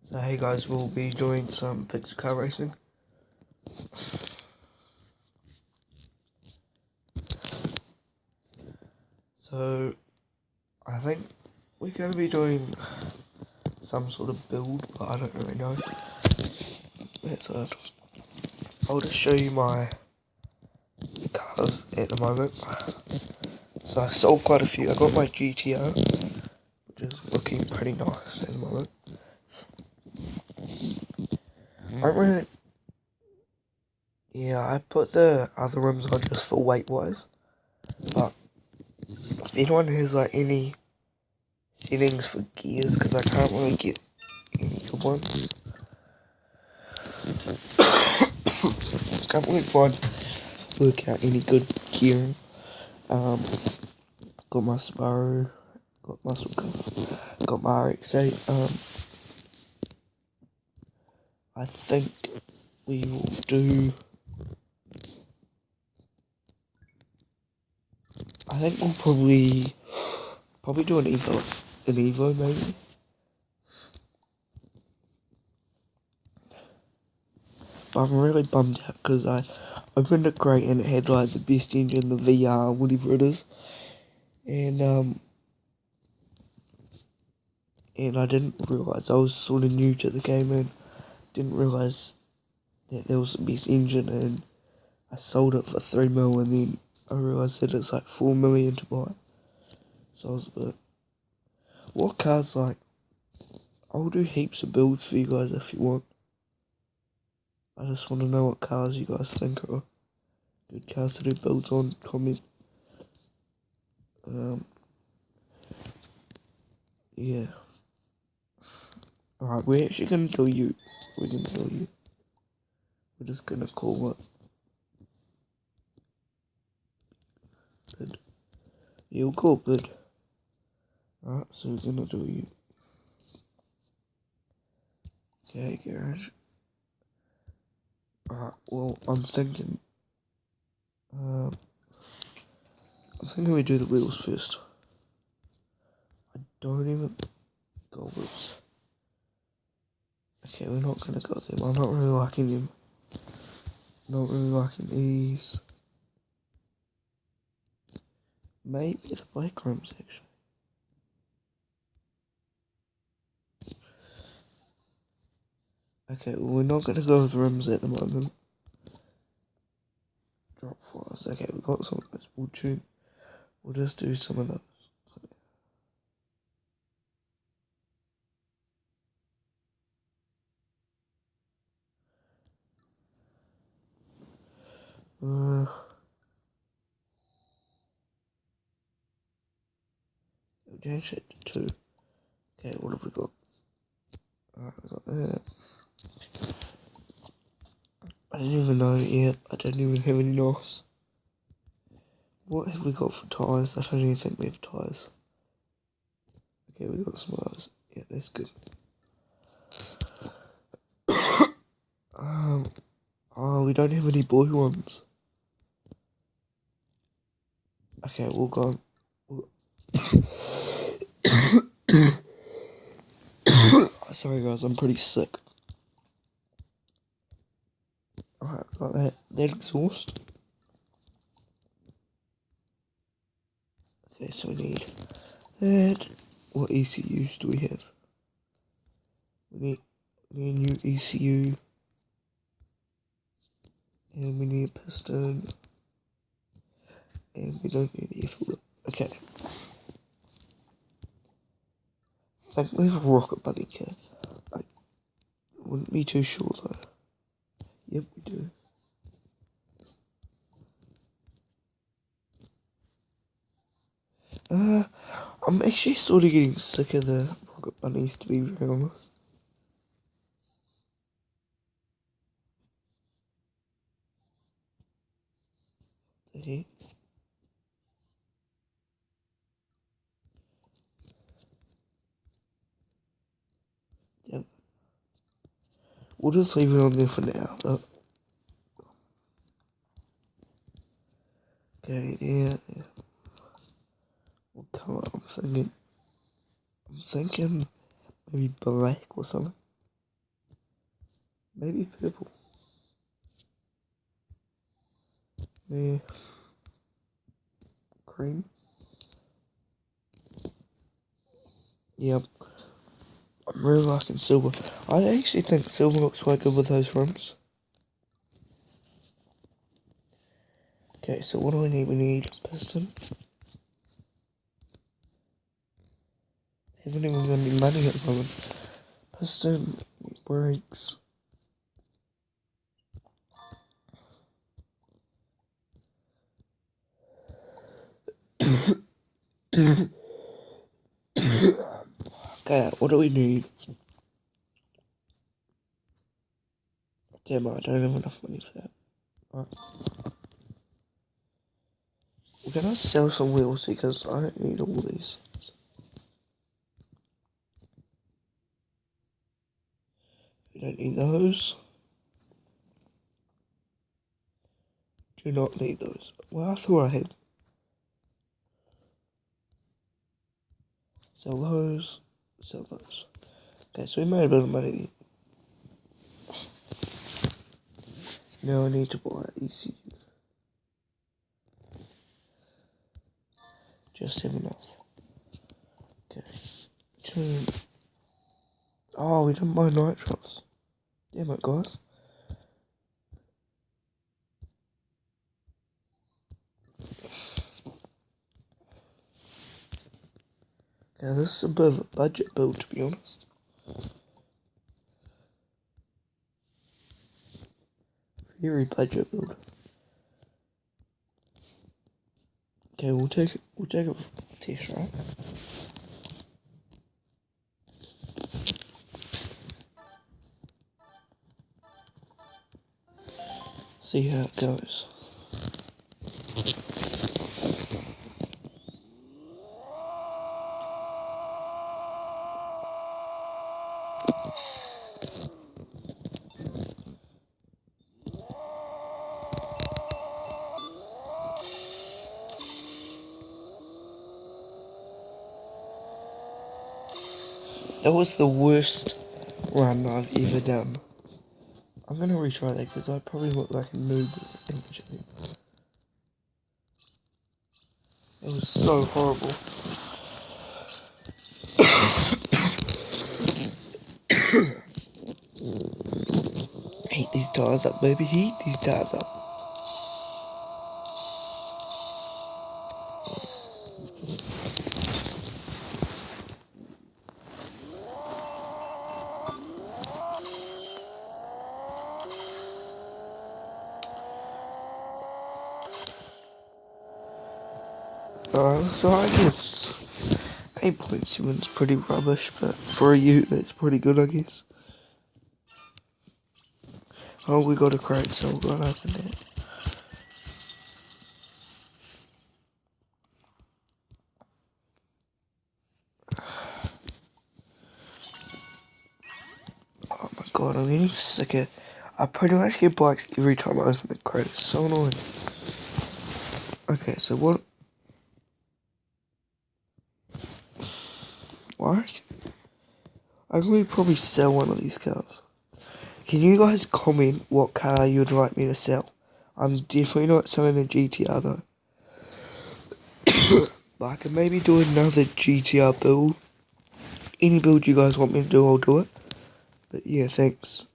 So hey guys, we'll be doing some pixel car racing. So I think we're going to be doing some sort of build, but I don't really know. So I'll just show you my cars at the moment. So I sold quite a few. I got my GTO, which is looking pretty nice at the moment. I put the other rims on just for weight wise, but if anyone has like any settings for gears, because I can't really get any good ones. Can't really work out any good gearing. Got my Subaru, got muscle car, got my RX-8. I think we will do. I think we'll probably do an Evo maybe. But I'm really bummed out because I opened it great and it had like the best engine, the VR, whatever it is, and I didn't realise, I was sort of new to the game and didn't realise that there was the best engine, and I sold it for 3 mil and then I realised that it's like 4 million to buy. So I was a bit, what cars like, I'll do heaps of builds for you guys if you want. I just want to know what cars you guys think are good cars to do builds on, comment. Yeah. Alright, we're actually gonna do you. We're gonna do you. We're just gonna call it bid. Yeah, we'll call bid. Alright, so we're gonna do you. Okay, garage. Alright, well, I'm thinking we do the wheels first. I don't even go wheels. Okay, we're not gonna go with them. I'm not really liking them. Not really liking these. Maybe the black rims actually. Okay, well, we're not gonna go with rims at the moment. Drop flies. Okay, we've got some of those. We'll just do some of those. We'll change it to 2. Okay, what have we got? Alright, we got that. I didn't even know yet. I don't even have any NOS. What have we got for tyres? I don't even think we have tyres. Okay, we got some of those. Yeah, that's good. Oh, we don't have any blue ones. Okay, we'll go. Sorry guys, I'm pretty sick. Alright, got that. That exhaust. Okay, so we need that. What ECUs do we have? We need a new ECU. And we need a piston. And we don't need air filter. Okay. I think we have a rocket bunny kit. I wouldn't be too sure though. Yep, we do. I'm actually sort of getting sick of the rocket bunnies, to be very honest. The heck? Yep. We'll just leave it on there for now. But okay, yeah. What colour I'm thinking? I'm thinking maybe black or something. Maybe purple. Yeah. Cream. Yep. I'm really liking silver. I actually think silver looks quite good with those rims. Okay, so what do we need? We need a piston. Haven't even got any money at the moment. Piston, brakes. Okay, what do we need? Damn, I don't have enough money for that. Right. We're gonna sell some wheels because I don't need all these. We don't need those. Do not need those. Well, I thought I had. Sell those. Sell those. Okay, so we made a bit of money. Now I need to buy ECU. Just have enough. Okay. Oh, we didn't buy nitros. Damn it, guys. Yeah, this is a bit of a budget build, to be honest. Very budget build. Okay, we'll take a test, right? See how it goes. That was the worst run I've ever done. I'm gonna retry that because I probably look like a noob actually. It was so horrible. Heat these tires up, baby. Heat these tires up. So I guess 8.7 is pretty rubbish, but for a ute that's pretty good, I guess. Oh, we got a crate, so we'll go and open that. Oh my god, I'm getting sicker. I pretty much get bikes every time I open the crate. It's so annoying. Okay, so what? Why? I could probably sell one of these cars. Can you guys comment what car you'd like me to sell? I'm definitely not selling the GTR though. But I can maybe do another GTR build. Any build you guys want me to do, I'll do it. But yeah, thanks.